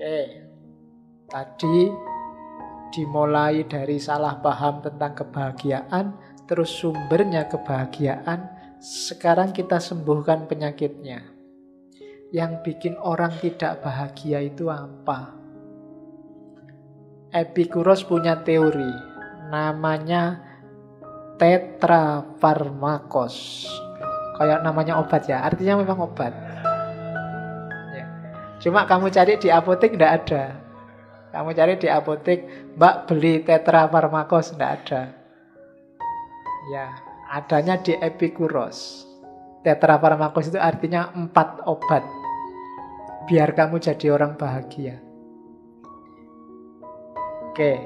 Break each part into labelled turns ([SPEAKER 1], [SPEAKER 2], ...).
[SPEAKER 1] Oke, tadi dimulai dari salah paham tentang kebahagiaan, terus sumbernya kebahagiaan. Sekarang kita sembuhkan penyakitnya. Yang bikin orang tidak bahagia itu apa? Epikuros punya teori, namanya tetrafarmakos. Kayak namanya obat ya, artinya memang obat. Ya. Cuma kamu cari di apotek tidak ada. Kamu cari di apotek, Mbak beli tetrafarmakos, tidak ada. Ya, adanya di Epikuros. Tetrafarmakos itu artinya 4 obat. Biar kamu jadi orang bahagia. Oke,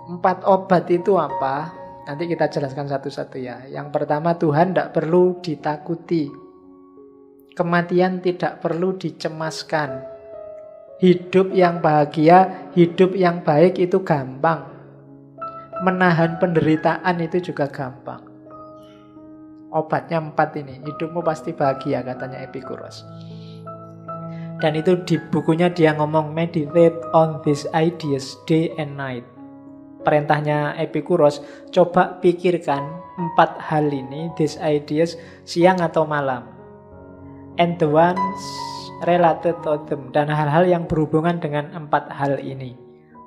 [SPEAKER 1] 4 obat itu apa? Nanti kita jelaskan satu-satu ya. Yang pertama, Tuhan tidak perlu ditakuti. Kematian tidak perlu dicemaskan. Hidup yang bahagia, hidup yang baik itu gampang. Menahan penderitaan itu juga gampang. Obatnya 4 ini. Hidupmu pasti bahagia, katanya Epikuros. Dan itu di bukunya dia ngomong, meditate on these ideas day and night. Perintahnya Epikuros, coba pikirkan 4 hal ini, these ideas, siang atau malam. And the ones related to them, dan hal-hal yang berhubungan dengan 4 hal ini.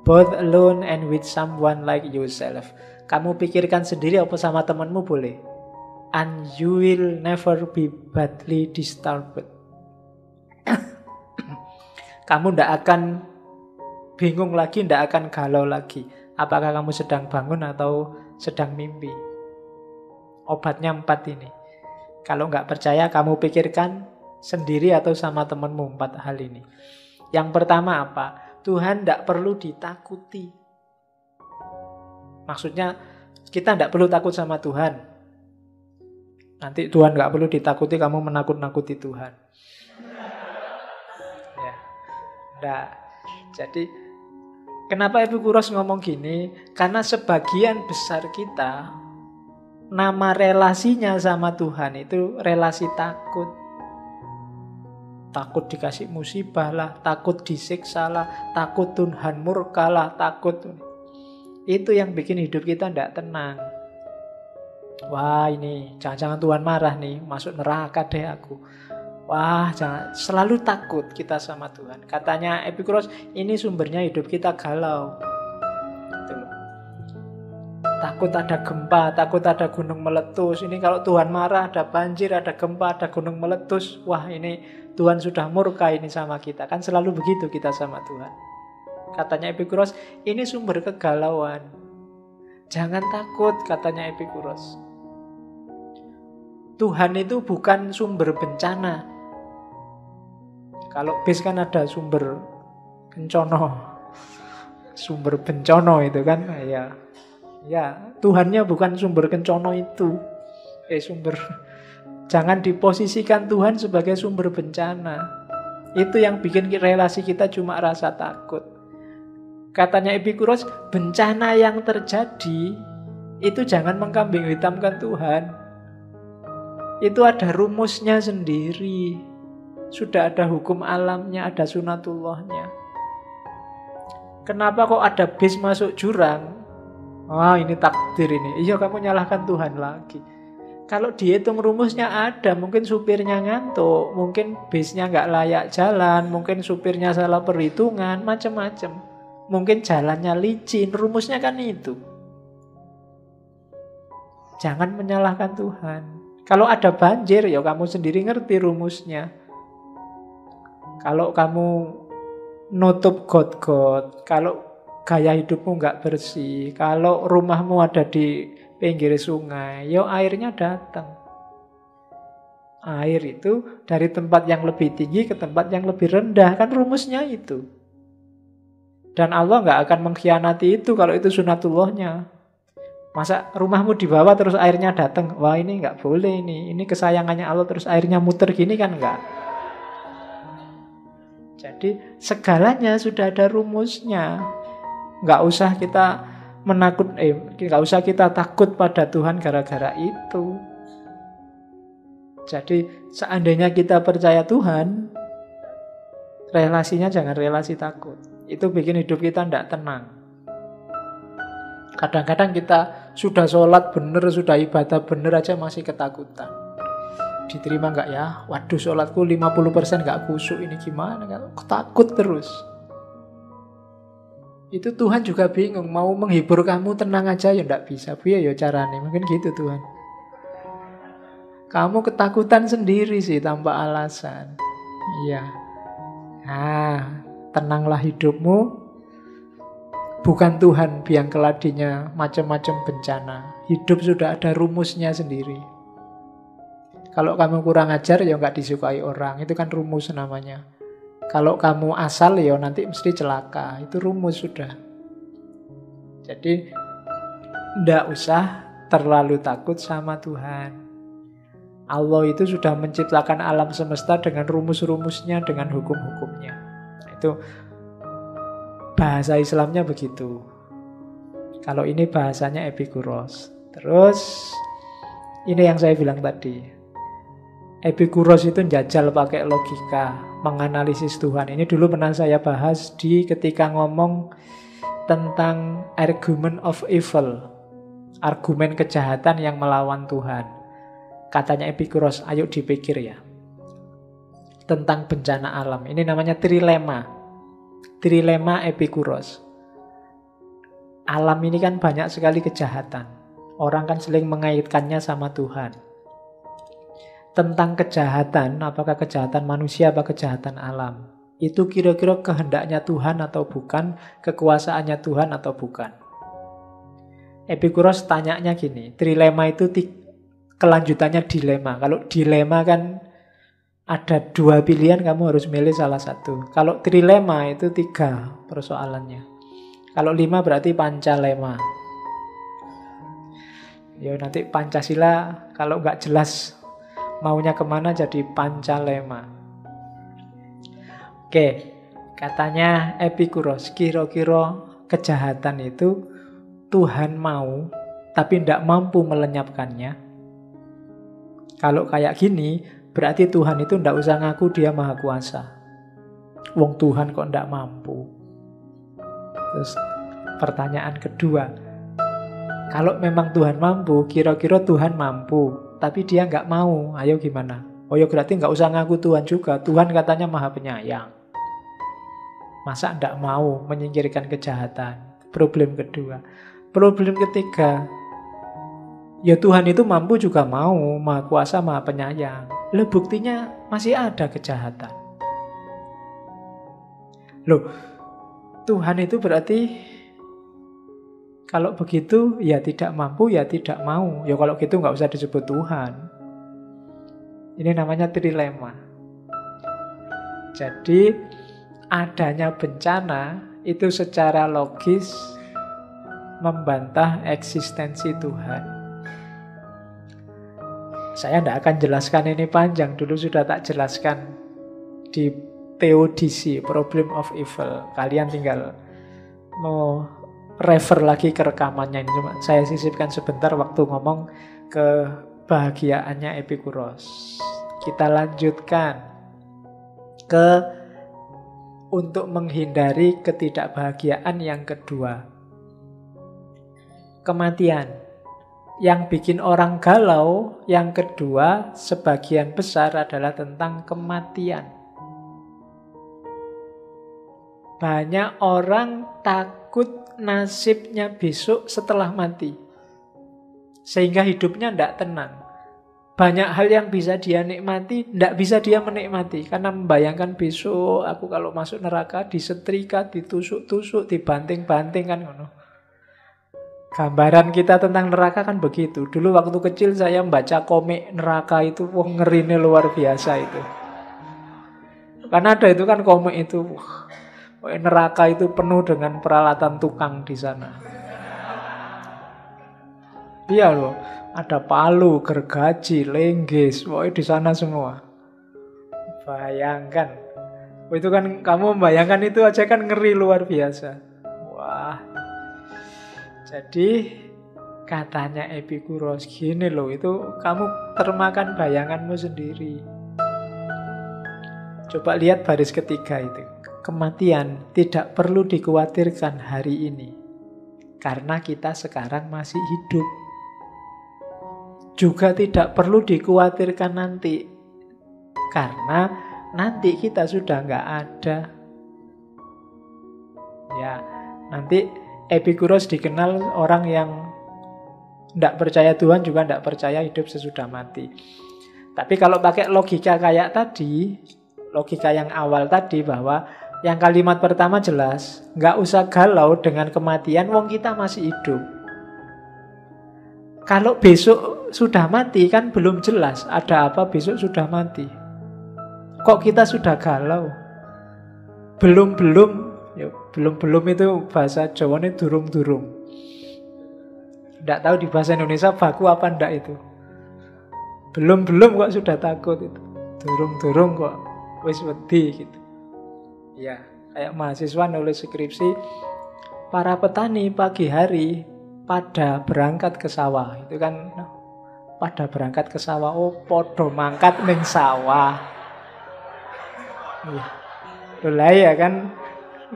[SPEAKER 1] Both alone and with someone like yourself. Kamu pikirkan sendiri apa sama temanmu boleh. And you will never be badly disturbed. Kamu tidak akan bingung lagi, tidak akan galau lagi. Apakah kamu sedang bangun atau sedang mimpi. Obatnya 4 ini. Kalau nggak percaya, kamu pikirkan sendiri atau sama temanmu 4 hal ini. Yang pertama apa? Tuhan tidak perlu ditakuti. Maksudnya kita tidak perlu takut sama Tuhan. Nanti Tuhan nggak perlu ditakuti, kamu menakut-nakuti Tuhan. Ya, enggak. Jadi kenapa Epikuros ngomong gini? Karena sebagian besar kita nama relasinya sama Tuhan itu relasi takut. Takut dikasih musibah lah, takut disiksa lah, takut Tuhan murka lah, takut. Itu yang bikin hidup kita tidak tenang. Wah ini, jangan-jangan Tuhan marah nih, masuk neraka deh aku. Wah jangan, selalu takut kita sama Tuhan. Katanya Epikuros, ini sumbernya hidup kita galau. Gitu loh. Takut ada gempa, takut ada gunung meletus. Ini kalau Tuhan marah, ada banjir, ada gempa, ada gunung meletus. Wah ini Tuhan sudah murka ini sama kita. Kan selalu begitu kita sama Tuhan. Katanya Epikuros, ini sumber kegalauan. Jangan takut, katanya Epikuros. Tuhan itu bukan sumber bencana. Kalau bis kan ada sumber kencono. Sumber bencono itu kan. Ya, Tuhannya bukan sumber kencono itu. Jangan diposisikan Tuhan sebagai sumber bencana. Itu yang bikin relasi kita cuma rasa takut. Katanya Epikuros, bencana yang terjadi itu jangan mengkambing hitamkan Tuhan. Itu ada rumusnya sendiri. Sudah ada hukum alamnya, ada sunatullahnya. Kenapa kok ada bis masuk jurang? Wah ini takdir ini. Iya kamu nyalahkan Tuhan lagi. Kalau dihitung rumusnya ada, mungkin supirnya ngantuk, mungkin bisnya nggak layak jalan, mungkin supirnya salah perhitungan, macam-macam. Mungkin jalannya licin, rumusnya kan itu. Jangan menyalahkan Tuhan. Kalau ada banjir, ya kamu sendiri ngerti rumusnya. Kalau kamu nutup got-got, kalau gaya hidupmu nggak bersih, kalau rumahmu ada di pinggir sungai, yo airnya datang. Air itu dari tempat yang lebih tinggi ke tempat yang lebih rendah, kan rumusnya itu. Dan Allah nggak akan mengkhianati itu kalau itu sunatullahnya. Masa rumahmu di bawah terus airnya datang, wah ini nggak boleh ini kesayangannya Allah terus airnya muter gini kan nggak. Jadi segalanya sudah ada rumusnya. Nggak usah kita nggak usah kita takut pada Tuhan gara-gara itu. Jadi seandainya kita percaya Tuhan, Relasinya jangan relasi takut. Itu bikin hidup kita tidak tenang. Kadang-kadang kita sudah sholat bener, sudah ibadah bener aja masih ketakutan. Diterima nggak ya? Waduh, sholatku 50% nggak khusyuk, ini gimana? Takut terus. Itu Tuhan juga bingung. Mau menghibur kamu tenang aja ya nggak bisa. Biar ya caranya. Mungkin gitu Tuhan. Kamu ketakutan sendiri sih tanpa alasan. Iya. Nah, tenanglah hidupmu. Bukan Tuhan biang keladinya macam-macam bencana. Hidup sudah ada rumusnya sendiri. Kalau kamu kurang ajar ya nggak disukai orang. Itu kan rumus namanya. Kalau kamu asal ya nanti mesti celaka. Itu rumus sudah. Jadi nggak usah terlalu takut sama Tuhan. Allah itu sudah menciptakan alam semesta dengan rumus-rumusnya, dengan hukum-hukumnya. Itu bahasa Islamnya begitu. Kalau ini bahasanya Epikuros. Terus ini yang saya bilang tadi. Epikuros itu njajal pakai logika, menganalisis Tuhan. Ini dulu pernah saya bahas ketika ngomong tentang argument of evil. Argumen kejahatan yang melawan Tuhan. Katanya Epikuros, ayo dipikir ya. Tentang bencana alam. Ini namanya trilema. Trilema Epikuros. Alam ini kan banyak sekali kejahatan. Orang kan sering mengaitkannya sama Tuhan. Tentang kejahatan, apakah kejahatan manusia atau kejahatan alam. Itu kira-kira kehendaknya Tuhan atau bukan, kekuasaannya Tuhan atau bukan. Epikuros tanyanya gini, trilema itu kelanjutannya dilema. Kalau dilema kan ada dua pilihan, kamu harus milih salah satu. Kalau trilema itu 3 persoalannya. Kalau 5 berarti pancalema. Ya nanti Pancasila kalau nggak jelas maunya kemana jadi pancalema. Oke, katanya Epikuros, kira-kira kejahatan itu Tuhan mau tapi tidak mampu melenyapkannya. Kalau kayak gini, berarti Tuhan itu tidak usah ngaku dia maha kuasa. Wong Tuhan kok tidak mampu. Terus pertanyaan kedua, kalau memang Tuhan mampu, kira-kira Tuhan mampu, tapi dia nggak mau, ayo gimana? Oh ya berarti nggak usah ngaku Tuhan juga. Tuhan katanya maha penyayang. Masa tidak mau menyingkirkan kejahatan? Problem kedua. Problem ketiga, ya Tuhan itu mampu juga mau, maha kuasa, maha penyayang. Loh buktinya masih ada kejahatan. Loh, Tuhan itu berarti kalau begitu ya tidak mampu, ya tidak mau. Ya kalau gitu nggak usah disebut Tuhan. Ini namanya trilema. Jadi adanya bencana itu secara logis membantah eksistensi Tuhan. Saya tidak akan jelaskan ini panjang, dulu sudah tak jelaskan di Theodicy, Problem of Evil. Kalian tinggal mau refer lagi ke rekamannya ini. Cuma saya sisipkan sebentar waktu ngomong kebahagiaannya Epikuros. Kita lanjutkan ke untuk menghindari ketidakbahagiaan yang kedua. Kematian. Yang bikin orang galau, yang kedua, sebagian besar adalah tentang kematian. Banyak orang takut nasibnya besok setelah mati. Sehingga hidupnya tidak tenang. Banyak hal yang bisa dia nikmati, tidak bisa dia menikmati. Karena membayangkan besok, aku kalau masuk neraka, disetrika, ditusuk-tusuk, dibanting-banting kan. Gambaran kita tentang neraka kan begitu. Dulu waktu kecil saya membaca komik neraka itu, wah ngerinya luar biasa itu. Karena ada itu kan komik itu, wah, neraka itu penuh dengan peralatan tukang di sana. Iya loh, ada palu, gergaji, lenggis, wah di sana semua. Bayangkan, itu kan kamu membayangkan itu aja kan ngeri luar biasa. Wah. Jadi katanya Epikuros gini loh, itu kamu termakan bayanganmu sendiri. Coba lihat baris ketiga itu. Kematian tidak perlu dikhawatirkan hari ini. Karena kita sekarang masih hidup. Juga tidak perlu dikhawatirkan nanti. Karena nanti kita sudah nggak ada. Ya, nanti Epikuros dikenal orang yang tidak percaya Tuhan, juga tidak percaya hidup sesudah mati. Tapi kalau pakai logika kayak tadi, logika yang awal tadi, bahwa yang kalimat pertama jelas, nggak usah galau dengan kematian, wong kita masih hidup. Kalau besok sudah mati kan belum jelas ada apa besok sudah mati. Kok kita sudah galau? Belum itu bahasa Jawa ini durung-durung. Tidak tahu di bahasa Indonesia baku apa ndak itu. Belum kok sudah takut itu. Durung kok wis wedi gitu. Ya, kayak mahasiswa nulis skripsi, para petani pagi hari pada berangkat ke sawah. Itu kan pada berangkat ke sawah, oh podo mangkat ning sawah. Iya. Ya kan,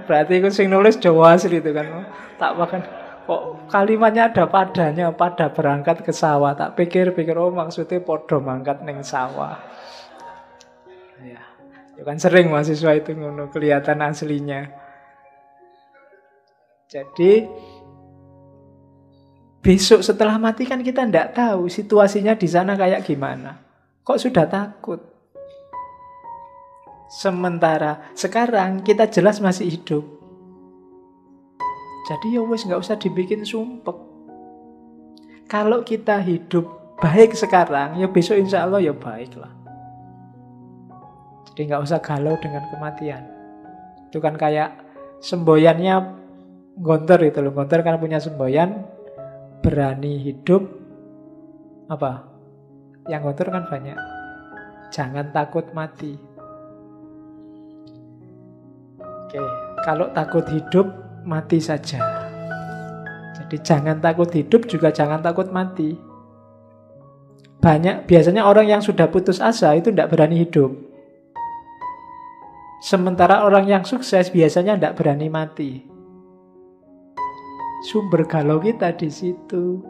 [SPEAKER 1] berarti aku sing nulis Jawa asli itu kan. Tak bahkan kok kalimatnya ada padanya, pada berangkat ke sawah. Tak pikir oh maksudnya podo mangkat ning sawah. Ya. Ya kan sering mahasiswa itu ngono, kelihatan aslinya. Jadi besok setelah mati kan kita tidak tahu situasinya di sana kayak gimana. Kok sudah takut? Sementara sekarang kita jelas masih hidup. Jadi ya wes nggak usah dibikin sumpek. Kalau kita hidup baik sekarang, ya besok insya Allah ya baik lah. Jadi nggak usah galau dengan kematian. Itu kan kayak semboyannya Gontor itu loh. Gontor kan punya semboyan, berani hidup. Apa? Yang Gontor kan banyak. Jangan takut mati. Oke, kalau takut hidup, mati saja. Jadi jangan takut hidup, juga jangan takut mati. Biasanya orang yang sudah putus asa itu tidak berani hidup. Sementara orang yang sukses biasanya tidak berani mati. Sumber galau kita di situ.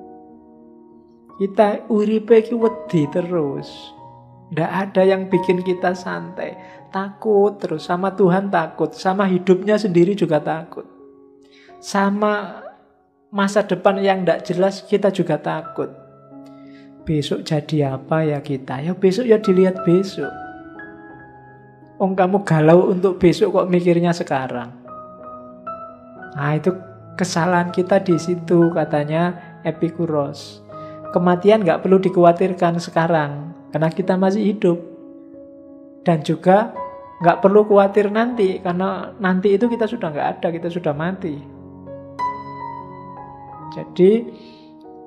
[SPEAKER 1] Kita uripe ki wedi terus. Tidak ada yang bikin kita santai. Takut terus, sama Tuhan takut, sama hidupnya sendiri juga takut. Sama masa depan yang tidak jelas kita juga takut. Besok jadi apa ya kita? Ya besok ya dilihat besok. Kamu galau untuk besok kok mikirnya sekarang. Nah itu kesalahan kita di situ, katanya Epikuros. Kematian nggak perlu dikhawatirkan sekarang karena kita masih hidup. Dan juga nggak perlu khawatir nanti karena nanti itu kita sudah nggak ada, kita sudah mati. Jadi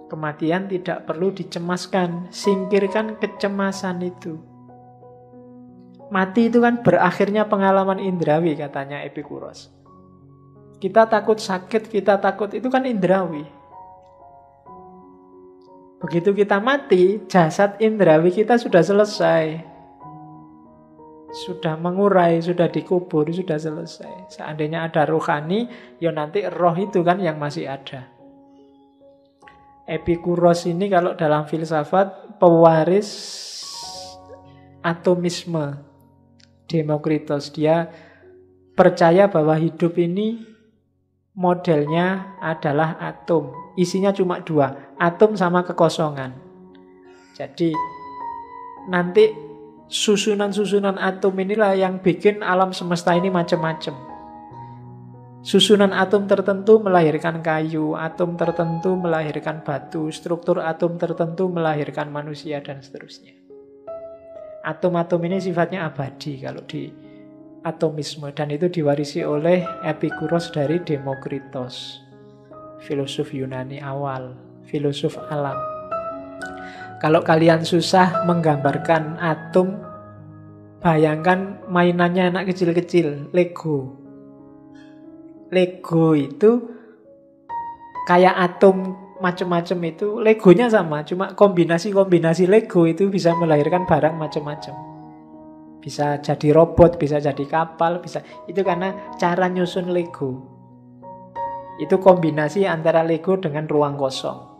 [SPEAKER 1] kematian tidak perlu dicemaskan, singkirkan kecemasan itu. Mati itu kan berakhirnya pengalaman indrawi, katanya Epikuros. Kita takut sakit, kita takut, itu kan indrawi. Begitu kita mati, jasad indrawi kita sudah selesai. Sudah mengurai, sudah dikubur, sudah selesai. Seandainya ada rohani, ya nanti roh itu kan yang masih ada. Epikuros ini kalau dalam filsafat pewaris atomisme. Demokritos, dia percaya bahwa hidup ini modelnya adalah atom. Isinya cuma dua, atom sama kekosongan. Jadi nanti susunan-susunan atom inilah yang bikin alam semesta ini macam-macam. Susunan atom tertentu melahirkan kayu, atom tertentu melahirkan batu, struktur atom tertentu melahirkan manusia, dan seterusnya. Atom-atom ini sifatnya abadi kalau di atomisme, dan itu diwarisi oleh Epikuros dari Demokritos, filosof Yunani awal, filosof alam. Kalau kalian susah menggambarkan atom, bayangkan mainannya anak kecil-kecil, Lego. Lego itu kayak atom macam-macam itu, Legonya sama, cuma kombinasi-kombinasi Lego itu bisa melahirkan barang macam-macam. Bisa jadi robot, bisa jadi kapal, bisa. Itu karena cara nyusun Lego. Itu kombinasi antara Lego dengan ruang kosong.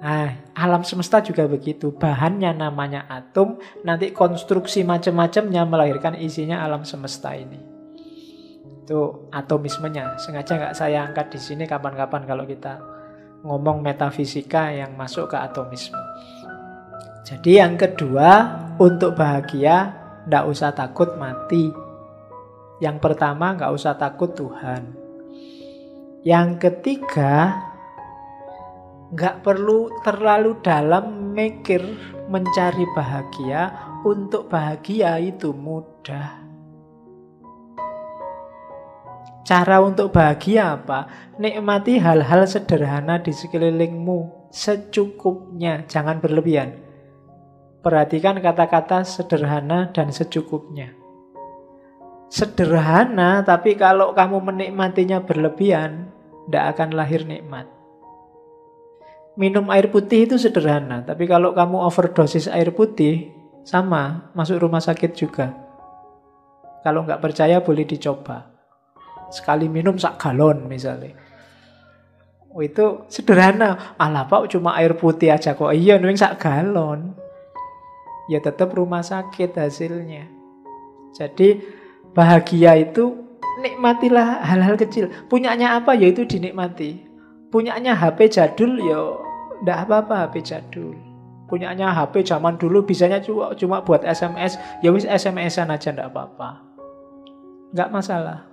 [SPEAKER 1] Nah, alam semesta juga begitu. Bahannya namanya atom, nanti konstruksi macam-macamnya melahirkan isinya alam semesta ini. Itu atomismenya. Sengaja nggak saya angkat di sini kapan-kapan kalau kita ngomong metafisika yang masuk ke atomisme. Jadi yang kedua, untuk bahagia nggak usah takut mati. Yang pertama, nggak usah takut Tuhan. Yang ketiga, nggak perlu terlalu dalam mikir mencari bahagia. Untuk bahagia itu mudah. Cara untuk bahagia apa? Nikmati hal-hal sederhana di sekelilingmu secukupnya, jangan berlebihan. Perhatikan kata-kata sederhana dan secukupnya. Sederhana, tapi kalau kamu menikmatinya berlebihan, tidak akan lahir nikmat. Minum air putih itu sederhana, tapi kalau kamu overdosis air putih, sama, masuk rumah sakit juga. Kalau nggak percaya boleh dicoba. Sekali minum sak galon misalnya. Oh, itu sederhana. Alah Pak, cuma air putih aja kok. Iya, nuing sak galon. Ya tetap rumah sakit hasilnya. Jadi bahagia itu nikmatilah hal-hal kecil. Punyanya apa ya itu dinikmati. Punyanya HP jadul ya ndak apa-apa HP jadul. Punyanya HP zaman dulu bisanya cuma buat SMS, ya wis SMS-an aja ndak apa-apa. Nggak masalah.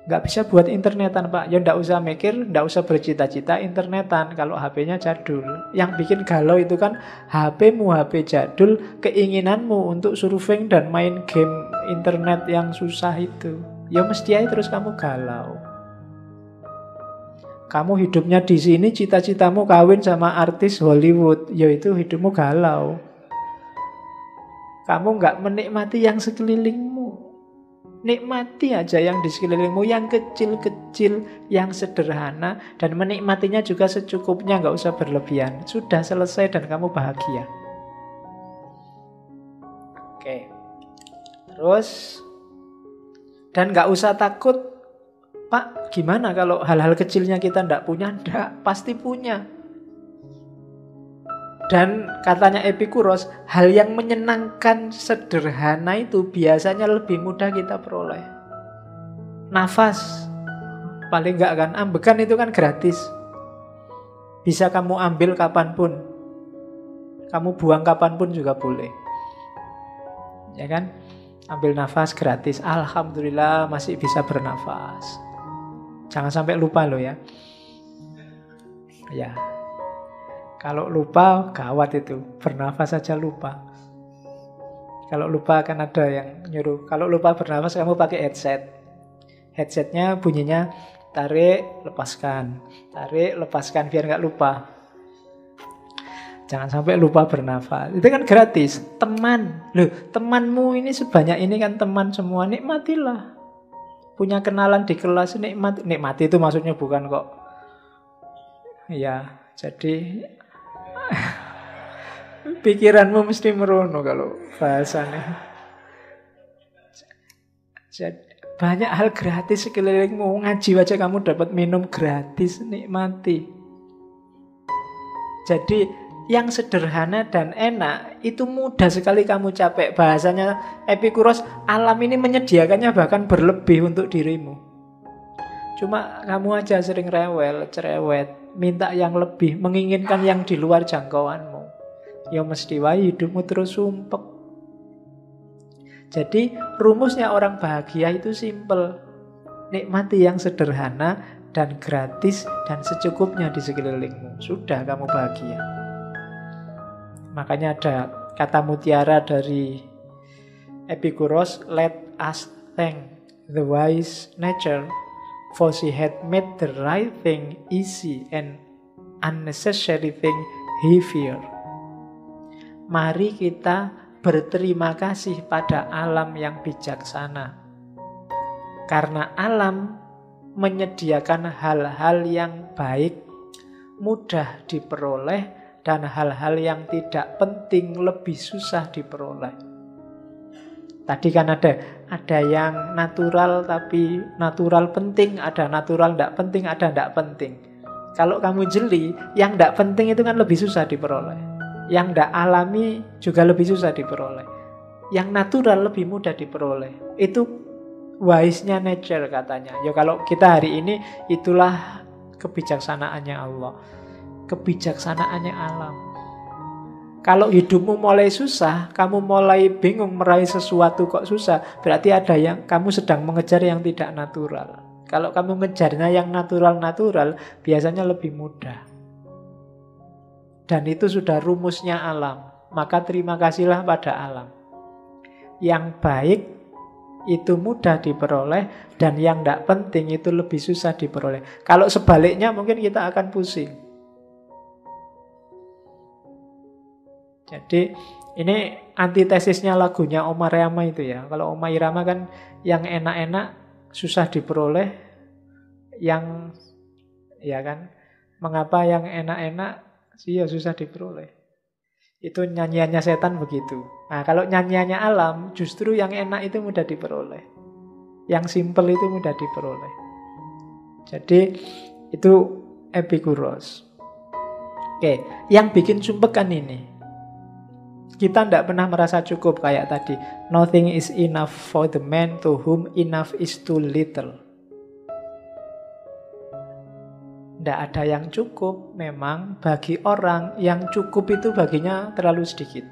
[SPEAKER 1] Nggak bisa buat internetan Pak. Ya nggak usah mikir, nggak usah bercita-cita internetan kalau HP-nya jadul. Yang bikin galau itu kan HP-mu HP jadul, keinginanmu untuk surfing dan main game internet yang susah itu. Ya mesti aja terus kamu galau. Kamu hidupnya di sini, cita-citamu kawin sama artis Hollywood, ya itu hidupmu galau. Kamu nggak menikmati yang sekelilingmu. Nikmati aja yang di sekelilingmu, yang kecil-kecil, yang sederhana, dan menikmatinya juga secukupnya, nggak usah berlebihan. Sudah selesai dan kamu bahagia. Oke. Terus, dan nggak usah takut, Pak, gimana kalau hal-hal kecilnya kita nggak punya? Nggak, pasti punya. Dan katanya Epikuros, hal yang menyenangkan sederhana itu biasanya lebih mudah kita peroleh. Nafas, paling enggak kan, ambekan itu kan gratis. Bisa kamu ambil kapanpun. Kamu buang kapanpun juga boleh. Ya kan? Ambil nafas gratis. Alhamdulillah masih bisa bernafas. Jangan sampai lupa loh ya. Ya. Kalau lupa, gawat itu. Bernafas saja lupa. Kalau lupa akan ada yang nyuruh. Kalau lupa bernafas, kamu pakai headset. Headsetnya bunyinya tarik, lepaskan. Tarik, lepaskan, biar nggak lupa. Jangan sampai lupa bernafas. Itu kan gratis. Teman. Loh, temanmu ini sebanyak ini kan teman semua. Nikmatilah. Punya kenalan di kelas, nikmati. Nikmati itu maksudnya bukan kok. Ya, jadi pikiranmu mesti merono kalau bahasanya. Jadi, banyak hal gratis sekelilingmu. Ngaji aja kamu dapat minum gratis, nikmati. Jadi yang sederhana dan enak itu mudah sekali kamu capek. Bahasanya Epikuros, alam ini menyediakannya bahkan berlebih untuk dirimu. Cuma kamu aja sering rewel, cerewet, minta yang lebih, menginginkan yang di luar jangkauanmu. Ya mesti wae hidupmu terus sumpek. Jadi rumusnya orang bahagia itu simple. Nikmati yang sederhana dan gratis dan secukupnya di sekelilingmu. Sudah kamu bahagia. Makanya ada kata mutiara dari Epikuros, let us thank the wise nature, for she had made the right thing easy and unnecessary thing heavier. Mari kita berterima kasih pada alam yang bijaksana. Karena alam menyediakan hal-hal yang baik, mudah diperoleh, dan hal-hal yang tidak penting lebih susah diperoleh. Tadi kan ada yang natural tapi natural penting, ada natural tidak penting, ada tidak penting. Kalau kamu jeli, yang tidak penting itu kan lebih susah diperoleh. Yang tidak alami juga lebih susah diperoleh. Yang natural lebih mudah diperoleh. Itu wise-nya nature katanya. Ya kalau kita hari ini, itulah kebijaksanaannya Allah. Kebijaksanaannya alam. Kalau hidupmu mulai susah, kamu mulai bingung meraih sesuatu kok susah, berarti ada yang kamu sedang mengejar yang tidak natural. Kalau kamu ngejarnya yang natural-natural, biasanya lebih mudah. Dan itu sudah rumusnya alam. Maka terima kasihlah pada alam. Yang baik itu mudah diperoleh, dan yang tidak penting itu lebih susah diperoleh. Kalau sebaliknya mungkin kita akan pusing. Jadi ini antitesisnya lagunya Oma Irama itu ya. Kalau Oma Irama kan yang enak-enak susah diperoleh, yang ya kan, mengapa yang enak-enak sih ya susah diperoleh. Itu nyanyiannya setan begitu. Nah, kalau nyanyiannya alam, justru yang enak itu mudah diperoleh, yang simple itu mudah diperoleh. Jadi itu Epikuros. Oke, yang bikin sumpek kan ini, kita tidak pernah merasa cukup kayak tadi. Nothing is enough for the man to whom enough is too little. Tidak ada yang cukup. Memang bagi orang yang cukup itu baginya terlalu sedikit.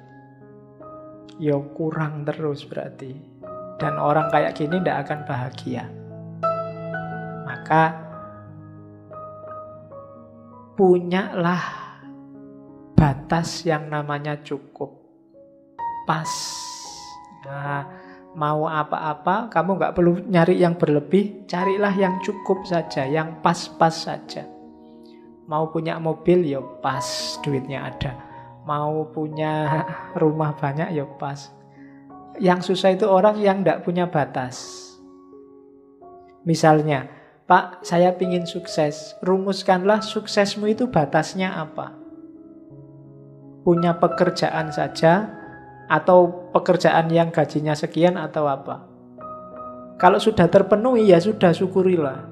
[SPEAKER 1] Ya kurang terus berarti. Dan orang kayak gini tidak akan bahagia. Maka punyalah batas yang namanya cukup. Pas. Nah, mau apa-apa, kamu nggak perlu nyari yang berlebih, carilah yang cukup saja, yang pas-pas saja. Mau punya mobil, ya pas, duitnya ada. Mau punya rumah banyak, ya pas. Yang susah itu orang yang nggak punya batas. Misalnya, Pak, saya pingin sukses. Rumuskanlah suksesmu itu batasnya apa? Punya pekerjaan saja, atau pekerjaan yang gajinya sekian, atau apa? Kalau sudah terpenuhi, ya sudah, syukurilah.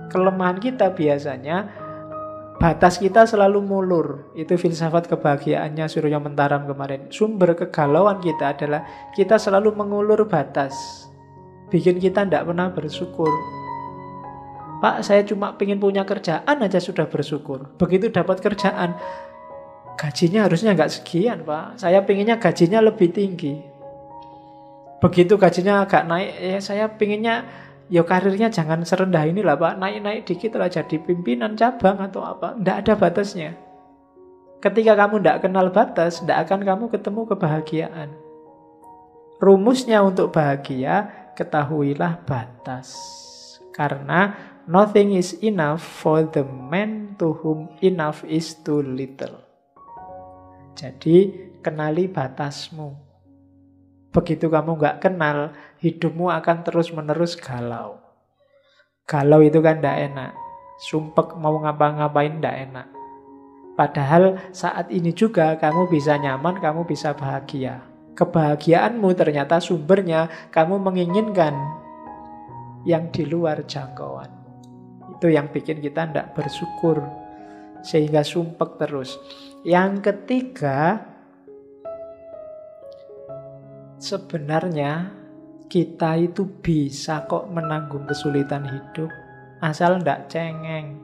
[SPEAKER 1] Kelemahan kita biasanya, batas kita selalu mulur. Itu filsafat kebahagiaannya Surya Mentaram kemarin. Sumber kegalauan kita adalah kita selalu mengulur batas, bikin kita tidak pernah bersyukur. Pak, saya cuma pengen punya kerjaan aja sudah bersyukur. Begitu dapat kerjaan, gajinya harusnya nggak sekian, Pak. Saya pengennya gajinya lebih tinggi. Begitu gajinya agak naik, ya saya pengennya, ya karirnya jangan serendah ini lah, Pak. Naik-naik dikit lah jadi pimpinan cabang atau apa. Nggak ada batasnya. Ketika kamu nggak kenal batas, nggak akan kamu ketemu kebahagiaan. Rumusnya untuk bahagia, ketahuilah batas. Karena nothing is enough for the man to whom enough is too little. Jadi kenali batasmu. Begitu kamu nggak kenal, hidupmu akan terus-menerus galau. Galau itu kan tidak enak. Sumpek mau ngapa-ngapain tidak enak. Padahal saat ini juga kamu bisa nyaman, kamu bisa bahagia. Kebahagiaanmu ternyata sumbernya kamu menginginkan yang di luar jangkauan. Itu yang bikin kita tidak bersyukur, sehingga sumpek terus. Yang ketiga, sebenarnya kita itu bisa kok menanggung kesulitan hidup, asal ndak cengeng.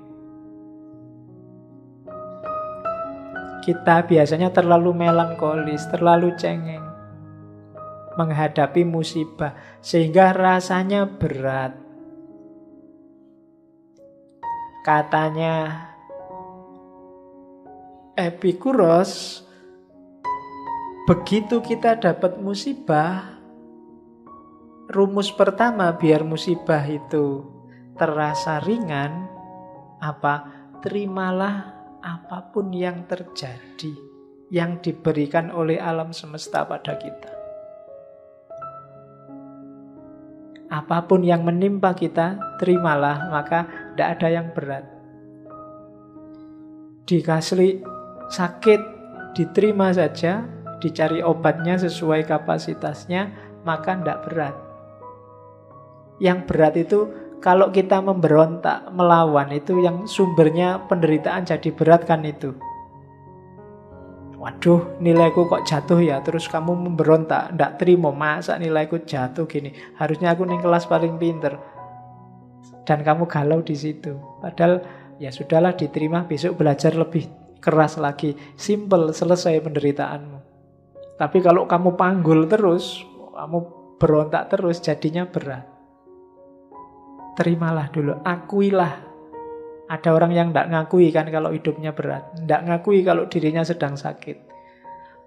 [SPEAKER 1] Kita biasanya terlalu melankolis, terlalu cengeng menghadapi musibah, sehingga rasanya berat. Katanya Epikuros, begitu kita dapat musibah, rumus pertama biar musibah itu terasa ringan, apa? Terimalah apapun yang terjadi, yang diberikan oleh alam semesta pada kita. Apapun yang menimpa kita, terimalah, maka tidak ada yang berat. Dikasih sakit, diterima saja, dicari obatnya sesuai kapasitasnya, maka tidak berat. Yang berat itu kalau kita memberontak, melawan, itu yang sumbernya penderitaan jadi berat kan itu. Waduh, nilaiku kok jatuh ya, terus kamu memberontak, ndak terima, masa nilaiku jatuh gini, harusnya aku ning kelas paling pinter. Dan kamu galau di situ. Padahal ya sudahlah, diterima, besok belajar lebih keras lagi. Simple, selesai penderitaanmu. Tapi kalau kamu panggul terus, kamu berontak terus, jadinya berat. Terimalah dulu, akuilah. Ada orang yang tidak ngakui kan kalau hidupnya berat. Tidak ngakui kalau dirinya sedang sakit.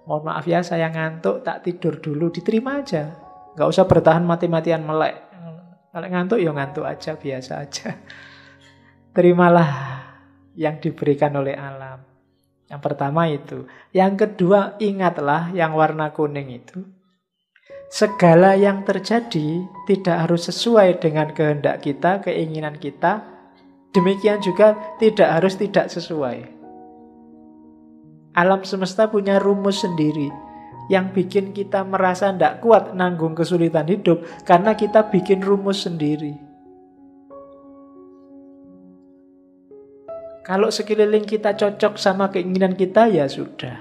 [SPEAKER 1] Mohon maaf ya, saya ngantuk, tak tidur dulu. Diterima aja. Nggak usah bertahan mati-matian melek. Kalau ngantuk ya ngantuk aja, biasa aja. Terimalah yang diberikan oleh alam. Yang pertama itu. Yang kedua, ingatlah yang warna kuning itu. Segala yang terjadi tidak harus sesuai dengan kehendak kita, keinginan kita. Demikian juga tidak harus tidak sesuai. Alam semesta punya rumus sendiri yang bikin kita merasa tidak kuat nanggung kesulitan hidup karena kita bikin rumus sendiri. Kalau sekeliling kita cocok sama keinginan kita, ya sudah.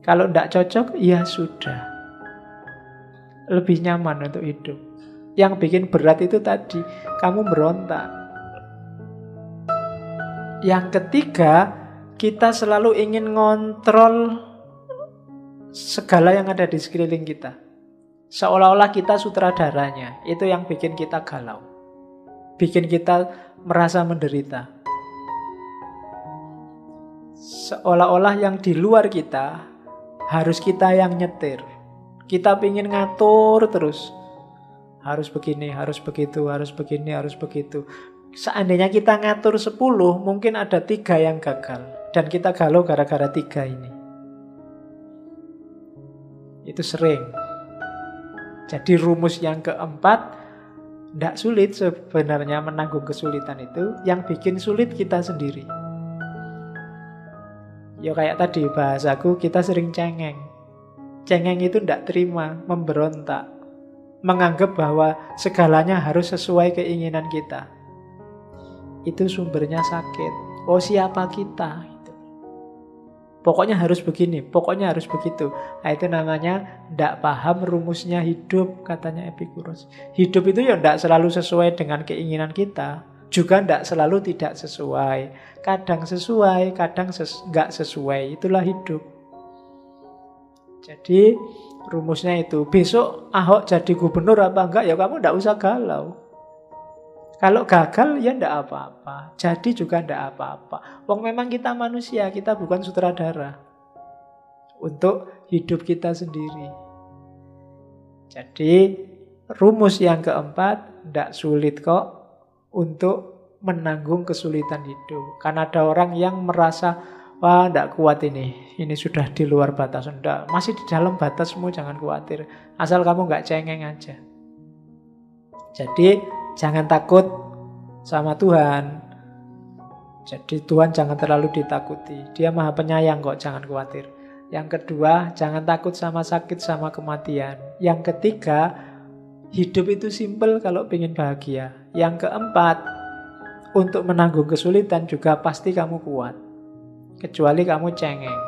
[SPEAKER 1] Kalau tidak cocok, ya sudah. Lebih nyaman untuk hidup. Yang bikin berat itu tadi, kamu berontak. Yang ketiga, kita selalu ingin ngontrol segala yang ada di sekeliling kita. Seolah-olah kita sutradaranya. Itu yang bikin kita galau. Bikin kita merasa menderita. Seolah-olah yang di luar kita harus kita yang nyetir. Kita ingin ngatur terus. Harus begini, harus begitu, harus begini, harus begitu. Seandainya kita ngatur 10, mungkin ada 3 yang gagal. Dan kita galau gara-gara 3 ini. Itu sering. Jadi rumus yang keempat, tidak sulit sebenarnya menanggung kesulitan itu. Yang bikin sulit kita sendiri. Ya kayak tadi bahasaku, kita sering cengeng. Cengeng itu tidak terima, memberontak. Menganggap bahwa segalanya harus sesuai keinginan kita. Itu sumbernya sakit. Oh, siapa kita? Gitu. Pokoknya harus begini, pokoknya harus begitu. Nah, itu namanya tidak paham rumusnya hidup, katanya Epicurus. Hidup itu ya tidak selalu sesuai dengan keinginan kita. Juga tidak selalu tidak sesuai. Kadang sesuai, kadang nggak sesuai. Itulah hidup. Jadi rumusnya itu. Besok Ahok jadi gubernur apa enggak, ya kamu tidak usah galau. Kalau gagal ya ndak apa-apa. Jadi juga ndak apa-apa. Wong memang kita manusia, kita bukan sutradara. Untuk hidup kita sendiri. Jadi rumus yang keempat, ndak sulit kok untuk menanggung kesulitan hidup. Karena ada orang yang merasa, wah ndak kuat ini sudah di luar batas. Ndak, masih di dalam batasmu, jangan khawatir. Asal kamu nggak cengeng aja. Jadi jangan takut sama Tuhan. Jadi Tuhan jangan terlalu ditakuti. Dia maha penyayang kok, jangan khawatir. Yang kedua, jangan takut sama sakit, sama kematian. Yang ketiga, hidup itu simpel kalau ingin bahagia. Yang keempat, untuk menanggung kesulitan juga pasti kamu kuat. Kecuali kamu cengeng.